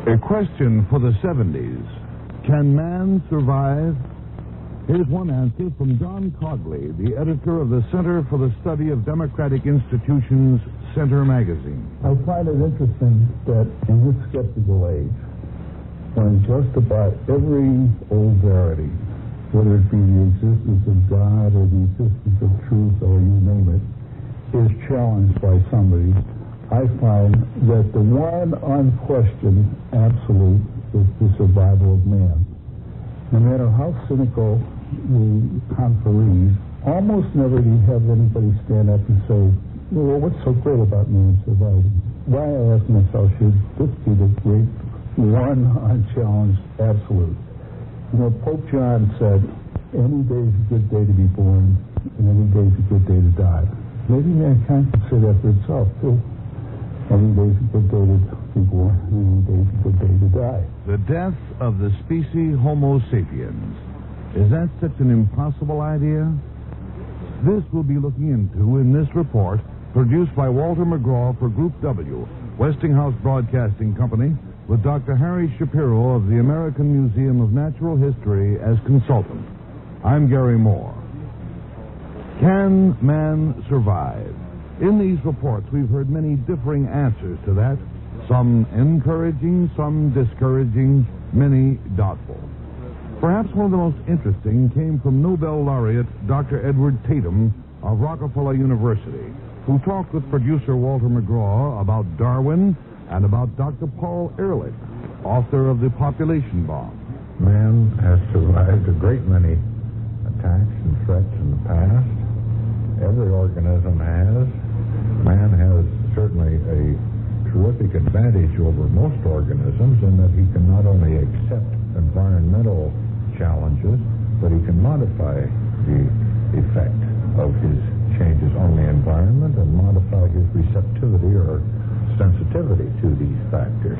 A question for the 70s. Can man survive? Here's one answer from Don Cogley, the editor of the Center for the Study of Democratic Institutions, Center Magazine. I find it interesting that in this skeptical age, when just about every old verity, whether it be the existence of God or the existence of truth or you name it, is challenged by somebody, I find that the one unquestioned absolute is the survival of man. No matter how cynical the conferees, almost never do you have anybody stand up and say, well, what's so great about man surviving? Why, I ask myself, should this be the great one unchallenged absolute? You know, Pope John said, any day is a good day to be born, and any day is a good day to die. Maybe mankind could say that for itself, too. Any day is a good day to be born, and any day is a good day to die. The death of the species Homo sapiens. Is that such an impossible idea? This we'll be looking into in this report, produced by Walter McGraw for Group W, Westinghouse Broadcasting Company, with Dr. Harry Shapiro of the American Museum of Natural History as consultant. I'm Garry Moore. Can man survive? In these reports, we've heard many differing answers to that, some encouraging, some discouraging, many doubtful. Perhaps one of the most interesting came from Nobel laureate Dr. Edward Tatum of Rockefeller University, who talked with producer Walter McGraw about Darwin and about Dr. Paul Ehrlich, author of The Population Bomb. Man has survived a great many attacks and threats in the past. Every organism has. Man has certainly a terrific advantage over most organisms in that he can not only accept environmental challenges, but he can modify the effect of his changes on the environment and modify his receptivity or sensitivity to these factors.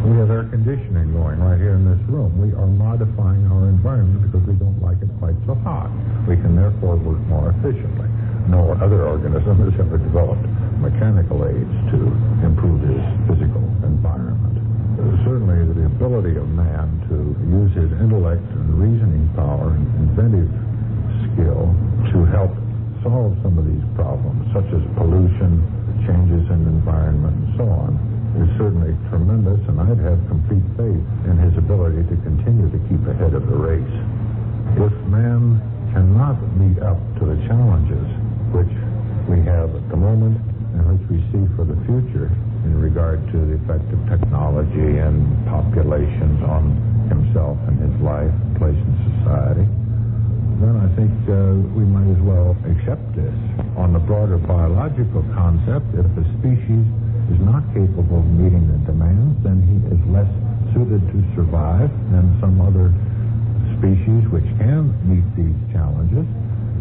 We have air conditioning going right here in this room. We are modifying our environment because we don't like it quite so hot. We can therefore work more efficiently. No other organism has ever developed mechanical aids to improve his physical environment. Certainly the ability of man to use his intellect and reasoning power and inventive skill to help solve some of these problems, such as pollution, changes in the environment, and so on, is certainly tremendous, and I'd have complete faith in his ability to continue to keep ahead of the race. If man cannot meet up to the challenges which we have at the moment and which we see for the future in regard to the effect of technology and populations on himself and his life, place in society, then I think we might as well accept this. On the broader biological concept, if a species is not capable of meeting the demands, then he is less suited to survive than some other species which can meet these challenges,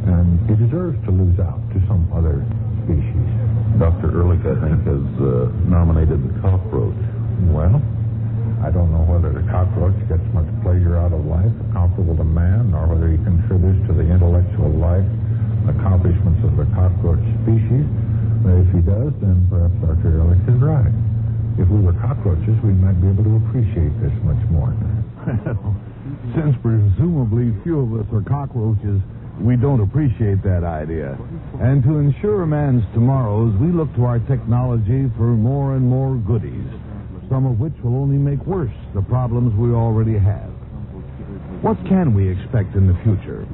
and he deserves to lose out to some other species. Dr. Ehrlich, I think, has nominated the cockroach. Well, I don't know whether the cockroach gets much pleasure out of life comparable to man, or whether he contributes to the intellectual life accomplishments of the cockroach species. But if he does, then perhaps Dr. Ehrlich is right. If we were cockroaches, we might be able to appreciate this much more. Since presumably few of us are cockroaches, we don't appreciate that idea. And to ensure man's tomorrows, we look to our technology for more and more goodies, some of which will only make worse the problems we already have. What can we expect in the future?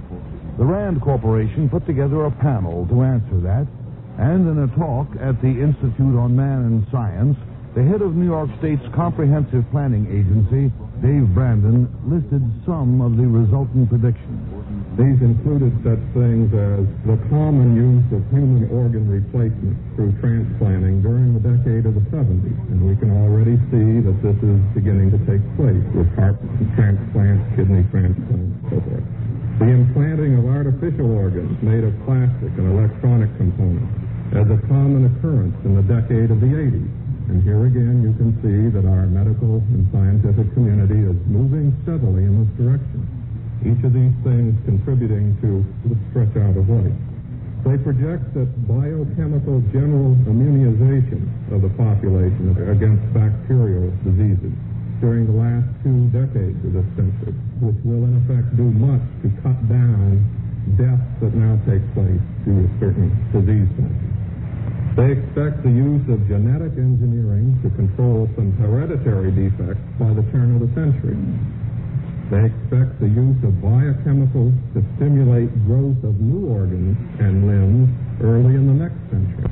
The Rand Corporation put together a panel to answer that, and in a talk at the Institute on Man and Science, the head of New York State's Comprehensive Planning Agency, Dave Brandon, listed some of the resultant predictions. These included such things as the common use of human organ replacement through transplanting during the decade of the 70s, and we can already see that this is beginning to take place with heart transplants, kidney transplants, and so forth. The implanting of artificial organs made of plastic and electronic components as a common occurrence in the decade of the 80s. And here again you can see that our medical and scientific community is moving steadily in this direction. Each of these things contributing to the stretch out of life. They project that biochemical general immunization of the population against bacterial diseases during the last 2 decades of this century, which will in effect do much to cut down deaths that now take place due to certain disease factors. They expect the use of genetic engineering to control some hereditary defects by the turn of the century. They expect the use of biochemicals to stimulate growth of new organs and limbs early in the next century.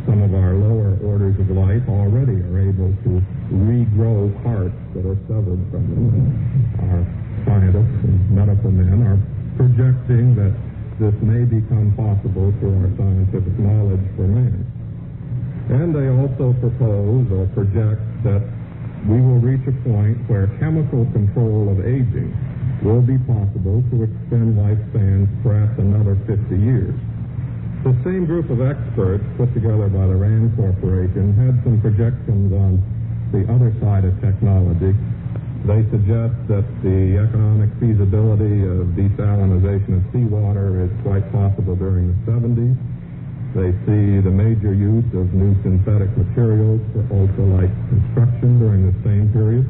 Some of our lower orders of life already are able to regrow parts that are severed from them. And our scientists and medical men are projecting that this may become possible through our scientific knowledge for man. And they also propose or project that we will reach a point where chemical control of aging will be possible to extend lifespans perhaps another 50 years. The same group of experts put together by the RAND Corporation had some projections on the other side of technology. They suggest that the economic feasibility of desalinization of seawater is quite possible during the 70s. They see the major use of new synthetic materials for ultralight construction during the same period.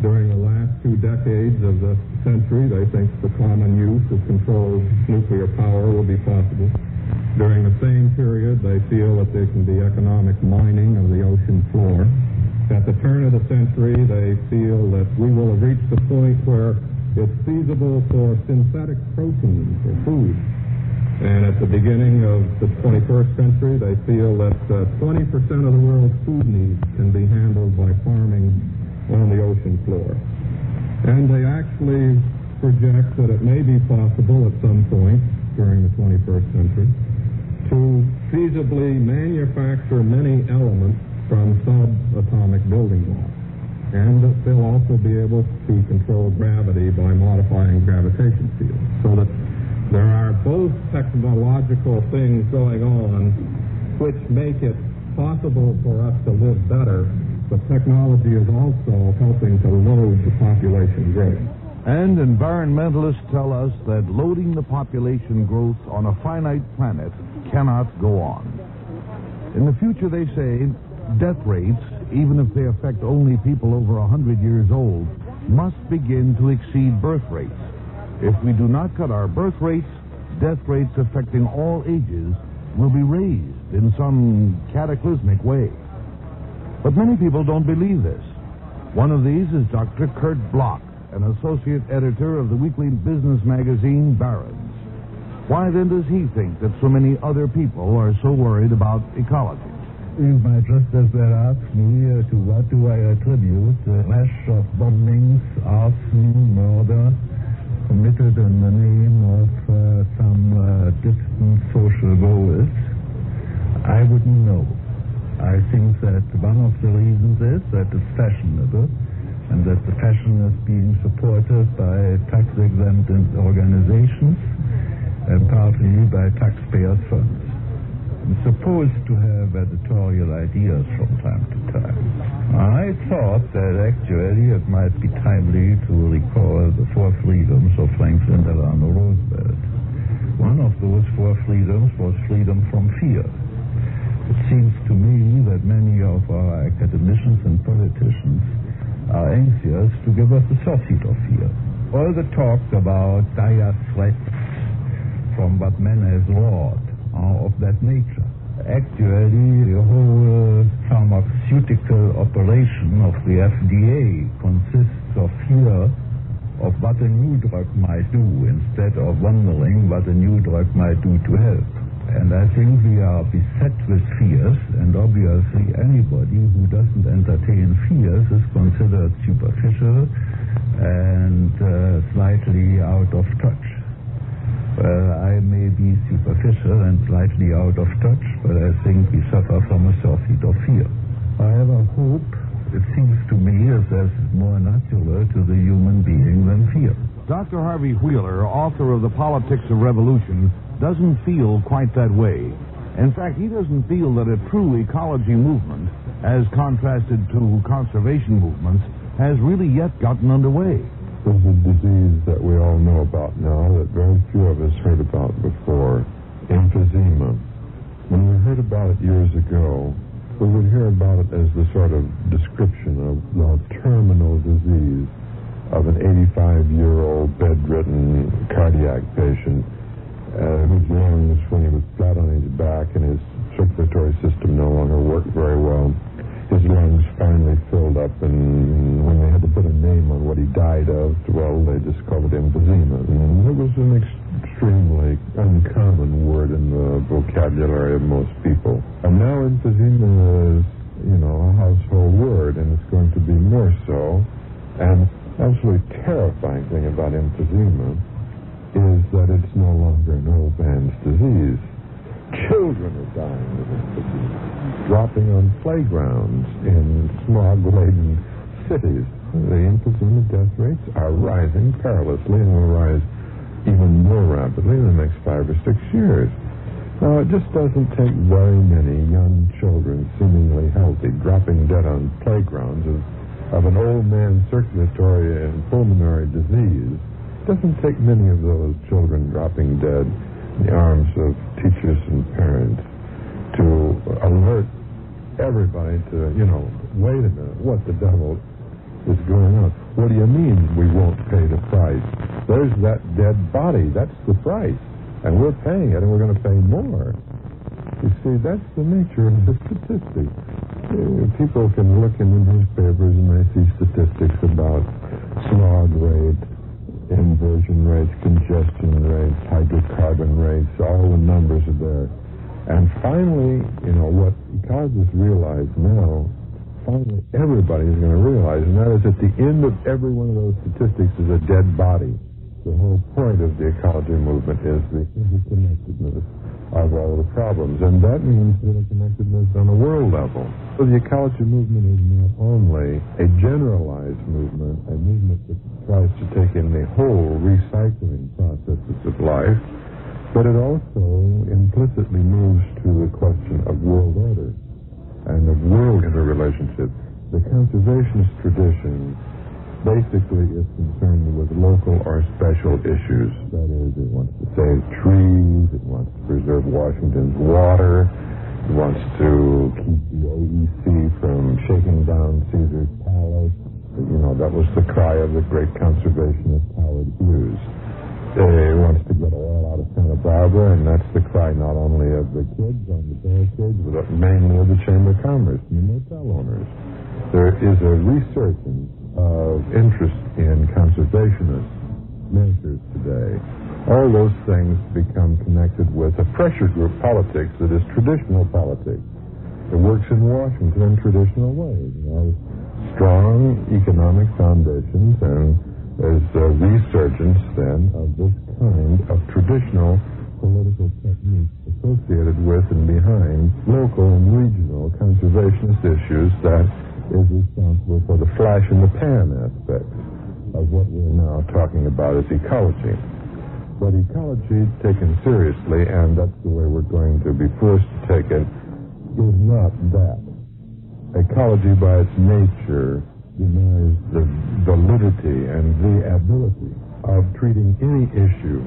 During the last 2 decades of the century, they think the common use of controlled nuclear power will be possible. During the same period, they feel that there can be economic mining of the ocean floor. At the turn of the century, they feel that we will have reached the point where it's feasible for synthetic proteins for food. And at the beginning of the 21st century, they feel that 20% of the world's food needs can be handled by farming on the ocean floor. And they actually project that it may be possible at some point during the 21st century to feasibly manufacture many elements from subatomic building blocks. And that they'll also be able to control gravity by modifying gravitation fields. So that there are both technological things going on which make it possible for us to live better, but technology is also helping to load the population growth. And environmentalists tell us that loading the population growth on a finite planet cannot go on. In the future, they say, death rates, even if they affect only people over 100 years old, must begin to exceed birth rates. If we do not cut our birth rates, death rates affecting all ages will be raised in some cataclysmic way. But many people don't believe this. One of these is Dr. Kurt Bloch, an associate editor of the weekly business magazine Barron's. Why then does he think that so many other people are so worried about ecology? You might just as well ask me to what do I attribute the rash of bombings, arson, murder, committed in the name of some distant social goals. I wouldn't know. I think that one of the reasons is that it's fashionable and that the fashion is being supported by tax-exempt organizations and partly by taxpayers' funds. I'm supposed to have editorial ideas from time to time. I thought that actually it might be timely to recall the 4 freedoms of Franklin Delano Roosevelt. One of those 4 freedoms was freedom from fear. It seems to me that many of our academicians and politicians are anxious to give us the substitute of fear. All the talk about dire threats from what man has wrought are of that nature. Actually, the whole pharmaceutical operation of the FDA consists of fear of what a new drug might do instead of wondering what a new drug might do to help. And I think we are beset with fears, and obviously anybody who doesn't entertain fears is considered superficial and slightly out of touch. Well, I may be superficial and slightly out of touch, but I think we suffer from a surfeit of fear. However, hope, it seems to me, is as more natural to the human being than fear. Dr. Harvey Wheeler, author of The Politics of Revolution, doesn't feel quite that way. In fact, he doesn't feel that a true ecology movement, as contrasted to conservation movements, has really yet gotten underway. There's a disease that we all know about now that very few of us heard about before, emphysema. When we heard about it years ago, we would hear about it as the sort of description of the terminal disease of an 85-year-old bedridden cardiac patient whose lungs, when he was flat on his back and his circulatory system no longer worked very well, his lungs finally filled up, and when they had to put a name on what he died of, well, they just called it emphysema. And it was an extremely uncommon word in the vocabulary of most people. And now emphysema is, a household word, and it's going to be more so. And the absolutely terrifying thing about emphysema is that it's no longer an old man's disease. Children are dying of emphysema, dropping on playgrounds in smog-laden cities. The emphysema death rates are rising perilously and will rise even more rapidly in the next 5 or 6 years. Now, it just doesn't take very many young children, seemingly healthy, dropping dead on playgrounds of an old man's circulatory and pulmonary disease. It doesn't take many of those children dropping dead in the arms of teachers and parents to alert everybody to, wait a minute, what the devil is going on? What do you mean we won't pay the price? There's that dead body. That's the price. And we're paying it, and we're going to pay more. You see, that's the nature of the statistics. People can look in the newspapers and they see statistics about smog rates, inversion rates, congestion rates, hydrocarbon rates, all the numbers are there. And finally, what ecologists realize now, finally everybody is going to realize, and that is at the end of every one of those statistics is a dead body. The whole point of the ecology movement is the interconnectedness of all the problems, and that means interconnectedness on a world level. So the ecology movement is not only a generalized movement, a movement that tries to take in the whole recycling processes of life, but it also implicitly moves to the question of world order and of world interrelationships. The conservationist tradition basically is concerned with local or special issues. That is, it wants to save trees, it wants to preserve Washington's water, it wants to keep the AEC from shaking down Caesar's palace. That was the cry of the great conservationist Howard Hughes. It wants to get oil out of Santa Barbara, and that's the cry not only of the kids on the barricades, but mainly of the Chamber of Commerce and the motel owners. There is a resurgence of interest in conservationist measures today. All those things become connected with a pressure group politics that is traditional politics. It works in Washington in traditional ways. Strong economic foundations, and there's a resurgence then of this kind of traditional political techniques associated with and behind local and regional conservationist issues that is responsible for the flash in the pan aspects of what we're now talking about as ecology. But ecology, taken seriously, and that's the way we're going to be forced to take it, is not that. Ecology, by its nature, denies the validity and the ability of treating any issue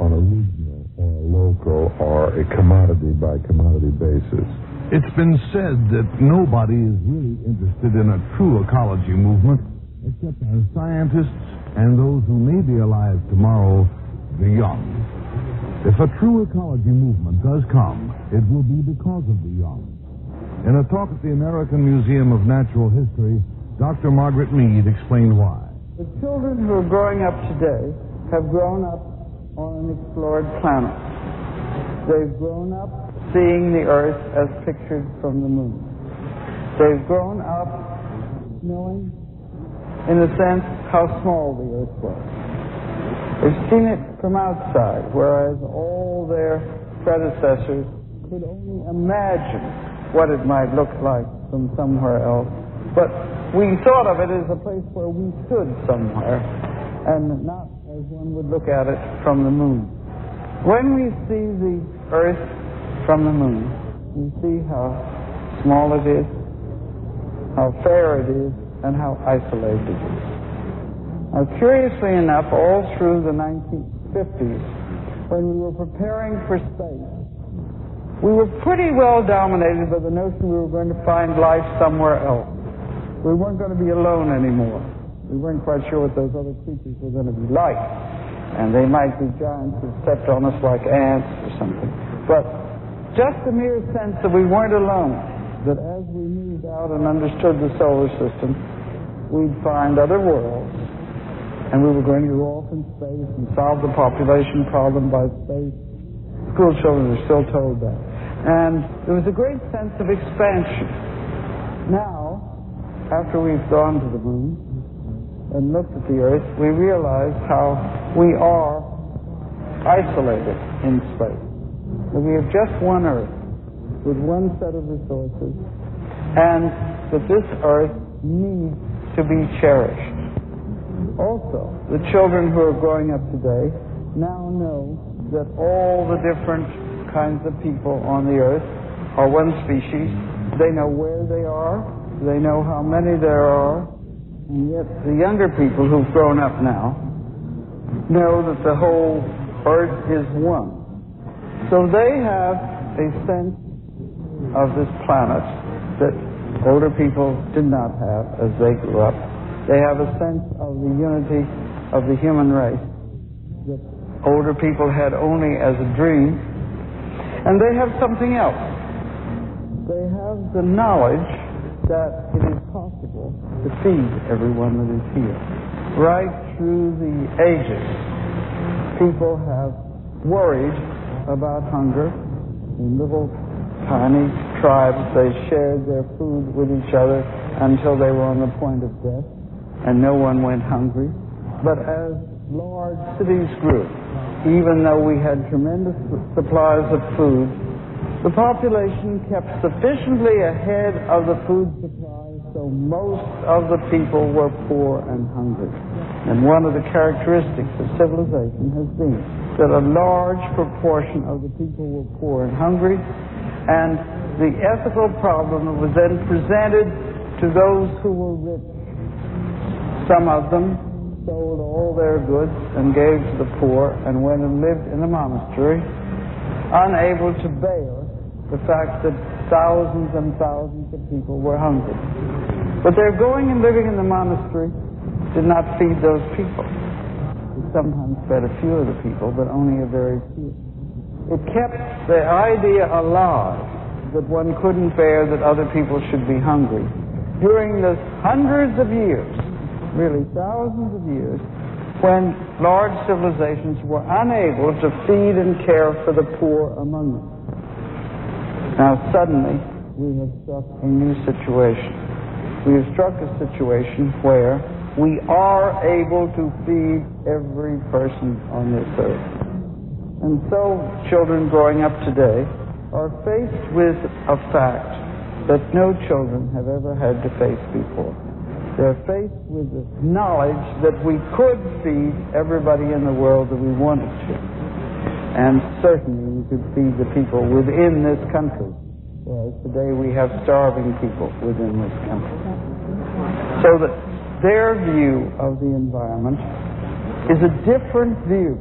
on a regional or a local or a commodity-by-commodity basis. It's been said that nobody is really interested in a true ecology movement except our scientists and those who may be alive tomorrow, the young. If a true ecology movement does come, it will be because of the young. In a talk at the American Museum of Natural History, Dr. Margaret Mead explained why. The children who are growing up today have grown up on an explored planet. They've grown up seeing the Earth as pictured from the moon. They've grown up knowing, in a sense, how small the Earth was. They've seen it from outside, whereas all their predecessors could only imagine what it might look like from somewhere else. But we thought of it as a place where we stood somewhere, and not as one would look at it from the moon. When we see the Earth from the moon, we see how small it is, how fair it is, and how isolated it is. Now, curiously enough, all through the 1950s, when we were preparing for space, we were pretty well dominated by the notion we were going to find life somewhere else. We weren't going to be alone anymore. We weren't quite sure what those other creatures were going to be like. And they might be giants who stepped on us like ants or something. But just the mere sense that we weren't alone, that as we moved out and understood the solar system, we'd find other worlds, and we were going to go off in space and solve the population problem by space. School children are still told that. And there was a great sense of expansion. Now, after we've gone to the moon and looked at the Earth, we realize how we are isolated in space. That we have just one Earth with one set of resources, and that this Earth needs to be cherished. Also, the children who are growing up today now know that all the different kinds of people on the Earth are one species. They know where they are, they know how many there are, and yet the younger people who've grown up now know that the whole Earth is one. So they have a sense of this planet that older people did not have as they grew up. They have a sense of the unity of the human race that older people had only as a dream. And they have something else. They have the knowledge that it is possible to feed everyone that is here. Right through the ages, people have worried about hunger. In little tiny tribes, they shared their food with each other until they were on the point of death, and no one went hungry. But as large cities grew, even though we had tremendous supplies of food, the population kept sufficiently ahead of the food supply, so most of the people were poor and hungry. And one of the characteristics of civilization has been that a large proportion of the people were poor and hungry, and the ethical problem was then presented to those who were rich. Some of them sold all their goods and gave to the poor and went and lived in a monastery, unable to bear the fact that thousands and thousands of people were hungry. But their going and living in the monastery did not feed those people. It sometimes fed a few of the people, but only a very few. It kept the idea alive that one couldn't bear that other people should be hungry. During the hundreds of years, really thousands of years, when large civilizations were unable to feed and care for the poor among them. Now suddenly, we have struck a new situation. We have struck a situation where we are able to feed every person on this earth. And so, children growing up today are faced with a fact that no children have ever had to face before. They're faced with the knowledge that we could feed everybody in the world that we wanted to. And certainly we could feed the people within this country, whereas today we have starving people within this country. So that their view of the environment is a different view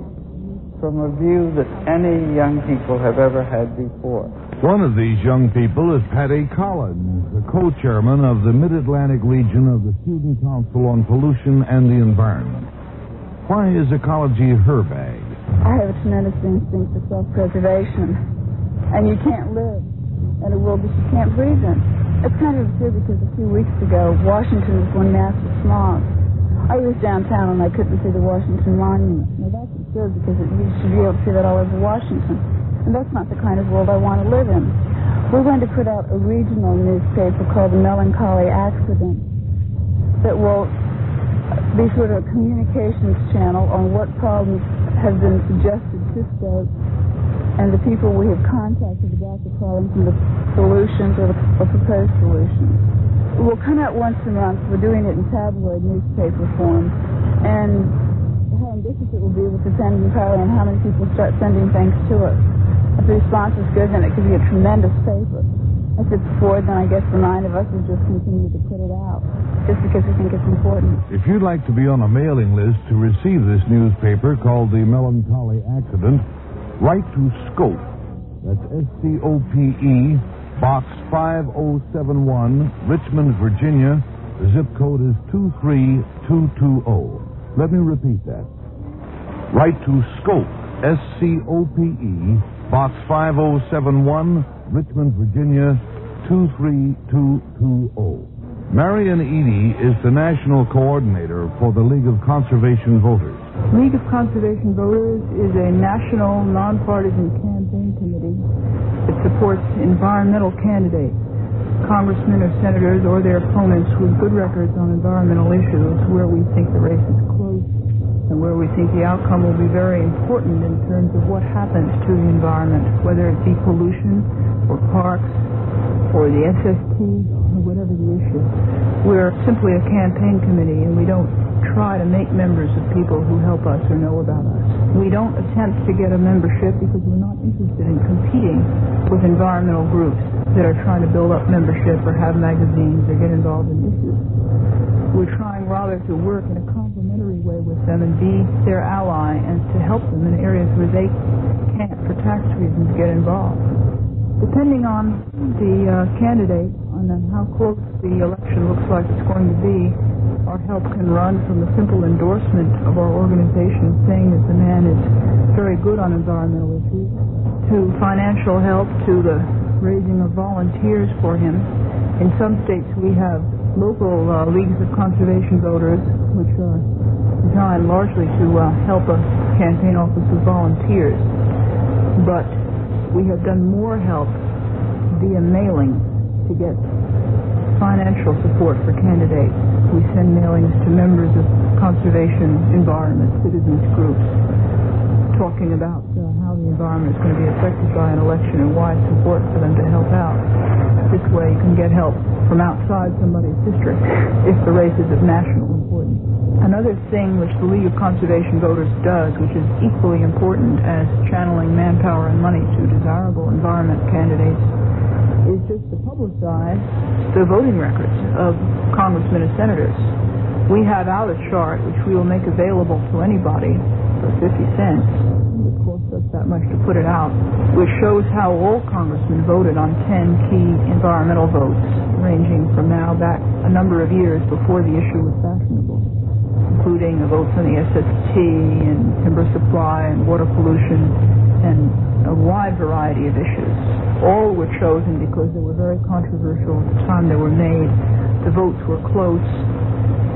from a view that any young people have ever had before. One of these young people is Patty Collins, the co-chairman of the Mid-Atlantic region of the Student Council on Pollution and the Environment. Why is ecology her bag? I have a tremendous instinct for self-preservation, and you can't live in a world that you can't breathe in. It's kind of absurd because a few weeks ago, Washington was one massive smog. I was downtown and I couldn't see the Washington Monument. Now that's absurd because you should be able to see that all over Washington. And that's not the kind of world I want to live in. We're going to put out a regional newspaper called The Melancholy Accident that will be sort of a communications channel on what problems have been suggested to states and the people we have contacted about the problems and the solutions or proposed solutions. We'll come out once a month. We're doing it in tabloid newspaper form. And how ambitious it will be with the sending power and how many people start sending things to us. If the response is good, then it could be a tremendous paper. If it's poor, then I guess the 9 of us will just continue to put it out, just because we think it's important. If you'd like to be on a mailing list to receive this newspaper called The Melancholy Accident, write to Scope, That's SCOPE, Box 5071, Richmond, Virginia. The zip code is 23220. Let me repeat that. Write to SCOPE, SCOPE, Box 5071, Richmond, Virginia, 23220. Marion Eady is the national coordinator for the League of Conservation Voters. League of Conservation Voters is a national, nonpartisan campaign committee that supports environmental candidates, congressmen or senators or their opponents with good records on environmental issues where we think the race is close and where we think the outcome will be very important in terms of what happens to the environment, whether it be pollution or parks or the SST or whatever the issue. We're simply a campaign committee, and we don't try to make members of people who help us or know about us. We don't attempt to get a membership because we're not interested in competing with environmental groups that are trying to build up membership or have magazines or get involved in issues. We're trying rather to work in a complementary way with them and be their ally and to help them in areas where they can't, for tax reasons, get involved. Depending on the candidate and on how close the election looks like it's going to be, our help can run from a simple endorsement of our organization saying that the man is very good on environmental issues, to financial help, to the raising of volunteers for him. In some states we have local leagues of conservation voters which are designed largely to help a campaign office with volunteers. But we have done more help via mailing to get financial support for candidates. We send mailings to members of conservation environment, citizens groups, talking about how the environment is going to be affected by an election and why it's important for them to help out. This way you can get help from outside somebody's district if the race is of national importance. Another thing which the League of Conservation Voters does, which is equally important as channeling manpower and money to desirable environment candidates, is just to publicize the voting records of congressmen and senators. We have out a chart which we will make available to anybody for 50 cents. It costs us that much to put it out, which shows how all congressmen voted on 10 key environmental votes, ranging from now back a number of years before the issue was fashionable, including votes on the SST and timber supply and water pollution and a wide variety of issues. All were chosen because they were very controversial at the time they were made. The votes were close,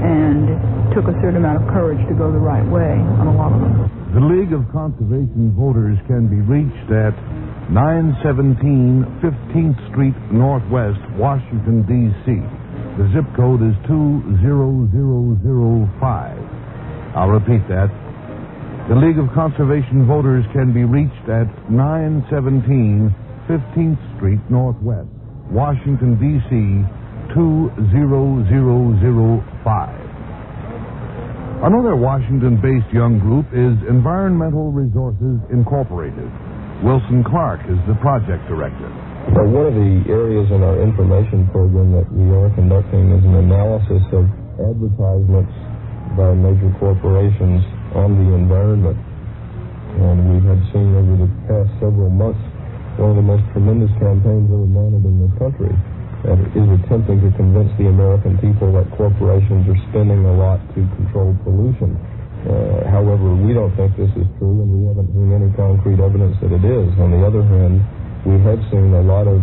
and it took a certain amount of courage to go the right way on a lot of them. The League of Conservation Voters can be reached at 917 15th Street Northwest, Washington, D.C. The zip code is 20005. I'll repeat that. The League of Conservation Voters can be reached at 917 15th Street Northwest, Washington, D.C., 20005. Another Washington-based young group is Environmental Resources Incorporated. Wilson Clark is the project director. Well, one of the areas in our information program that we are conducting is an analysis of advertisements by major corporations on the environment. And we have seen over the past several months one of the most tremendous campaigns ever mounted in this country that is attempting to convince the American people that corporations are spending a lot to control pollution. However, we don't think this is true, and we haven't seen any concrete evidence that it is. On the other hand, we have seen a lot of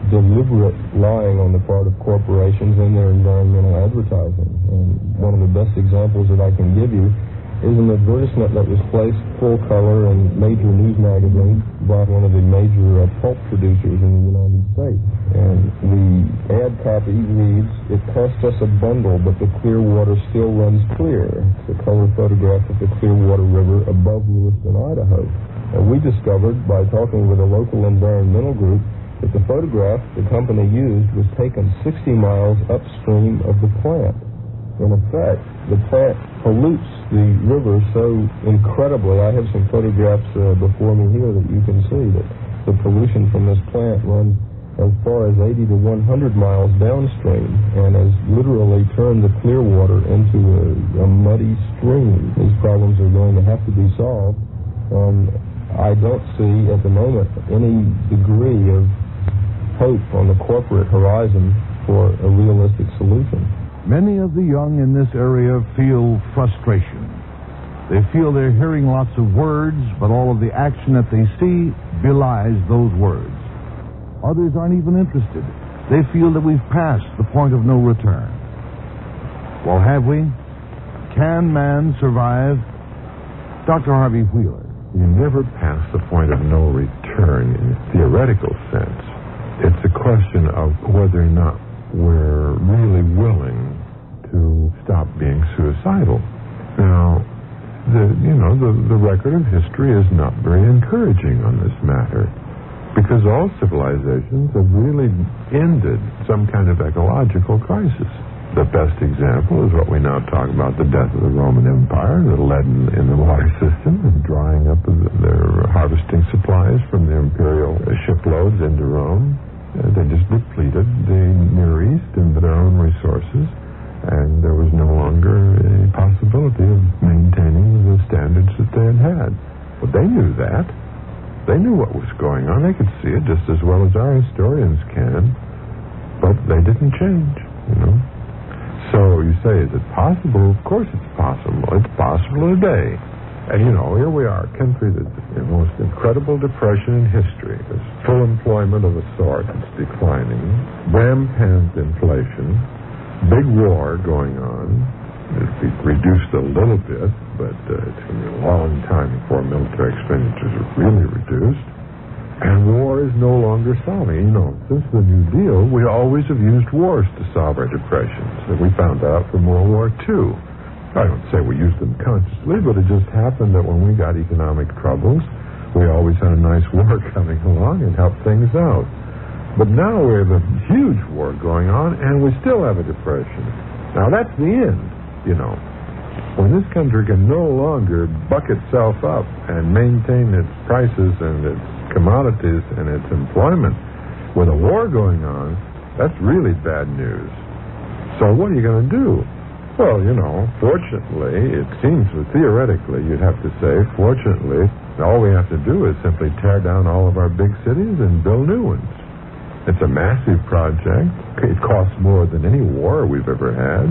deliberate lying on the part of corporations in their environmental advertising. And one of the best examples that I can give you is an advertisement that was placed full color in major news magazines by one of the major pulp producers in the United States. And the ad copy reads, "It costs us a bundle, but the clear water still runs clear." It's a color photograph of the Clearwater River above Lewiston, Idaho. And we discovered by talking with a local environmental group that the photograph the company used was taken 60 miles upstream of the plant. In effect, the plant pollutes the river so incredibly. I have some photographs before me here that you can see that the pollution from this plant runs as far as 80 to 100 miles downstream and has literally turned the Clearwater into a muddy stream. These problems are going to have to be solved. I don't see at the moment any degree of hope on the corporate horizon for a realistic solution. Many of the young in this area feel frustration. They feel they're hearing lots of words, but all of the action that they see belies those words. Others aren't even interested. They feel that we've passed the point of no return. Well, have we? Can man survive? Dr. Harvey Wheeler. You never pass the point of no return in a theoretical sense. It's a question of whether or not we're really willing to stop being suicidal. Now, the record of history is not very encouraging on this matter, because all civilizations have really ended some kind of ecological crisis. The best example is what we now talk about, the death of the Roman Empire, the lead in the water system, and drying up of their harvesting supplies from the imperial shiploads into Rome. They just depleted the Near East and their own resources, and there was no longer a possibility of maintaining the standards that they had had. But they knew that. They knew what was going on. They could see it just as well as our historians can, but they didn't change, So you say, is it possible? Of course it's possible. It's possible today. And, here we are, a country that's in the most incredible depression in history. There's full employment of a sort that's declining, rampant inflation, big war going on. It's reduced a little bit, but it's going to be a long time before military expenditures are really reduced. And war is no longer solving. Since the New Deal, we always have used wars to solve our depressions. And we found out from World War II. I don't say we used them consciously, but it just happened that when we got economic troubles, we always had a nice war coming along and helped things out. But now we have a huge war going on, and we still have a depression. Now, that's the end, When this country can no longer buck itself up and maintain its prices and its commodities and its employment with a war going on, that's really bad news. So what are you going to do? Well, fortunately, it seems theoretically, you'd have to say, fortunately, all we have to do is simply tear down all of our big cities and build new ones. It's a massive project. It costs more than any war we've ever had.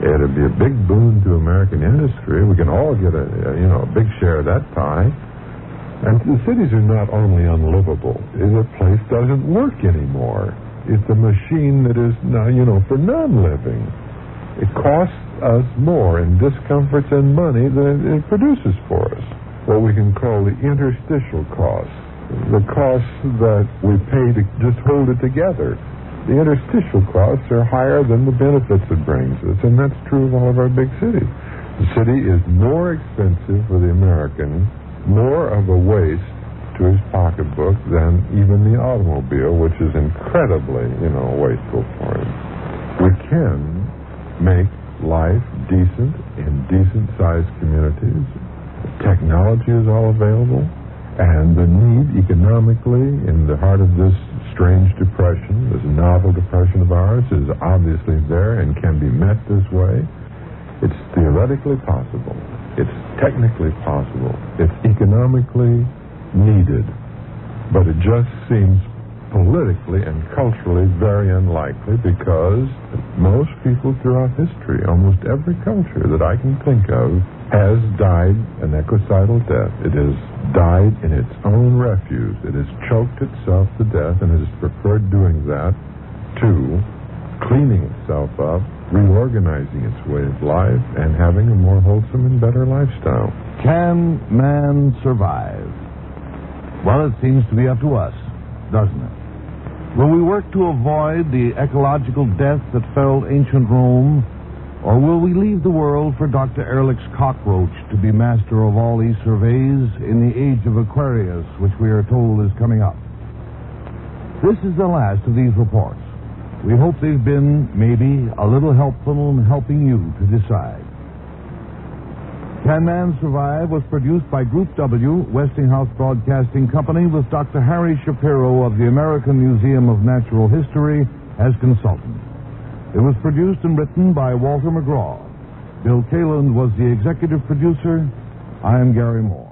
It'd be a big boon to American industry. We can all get a big share of that pie. And the cities are not only unlivable. The place doesn't work anymore. It's a machine that is now, for non-living. It costs us more in discomforts and money than it produces for us. What we can call the interstitial costs. The costs that we pay to just hold it together. The interstitial costs are higher than the benefits it brings us, and that's true of all of our big cities. The city is more expensive for the American, more of a waste to his pocketbook than even the automobile, which is incredibly, wasteful for him. We can make life decent in decent-sized communities. Technology is all available, and the need economically in the heart of this strange depression, this novel depression of ours, is obviously there and can be met this way. It's theoretically possible. It's technically possible. It's economically needed. But it just seems politically and culturally very unlikely, because most people throughout history, almost every culture that I can think of, has died an equicidal death. It has died in its own refuse. It has choked itself to death, and it has preferred doing that to cleaning itself up, reorganizing its way of life, and having a more wholesome and better lifestyle. Can man survive? Well, it seems to be up to us, doesn't it? Will we work to avoid the ecological death that felled ancient Rome, or will we leave the world for Dr. Ehrlich's cockroach to be master of all these surveys in the age of Aquarius, which we are told is coming up? This is the last of these reports. We hope they've been, maybe, a little helpful in helping you to decide. Can Man Survive was produced by Group W, Westinghouse Broadcasting Company, with Dr. Harry Shapiro of the American Museum of Natural History as consultant. It was produced and written by Walter McGraw. Bill Kaland was the executive producer. I am Garry Moore.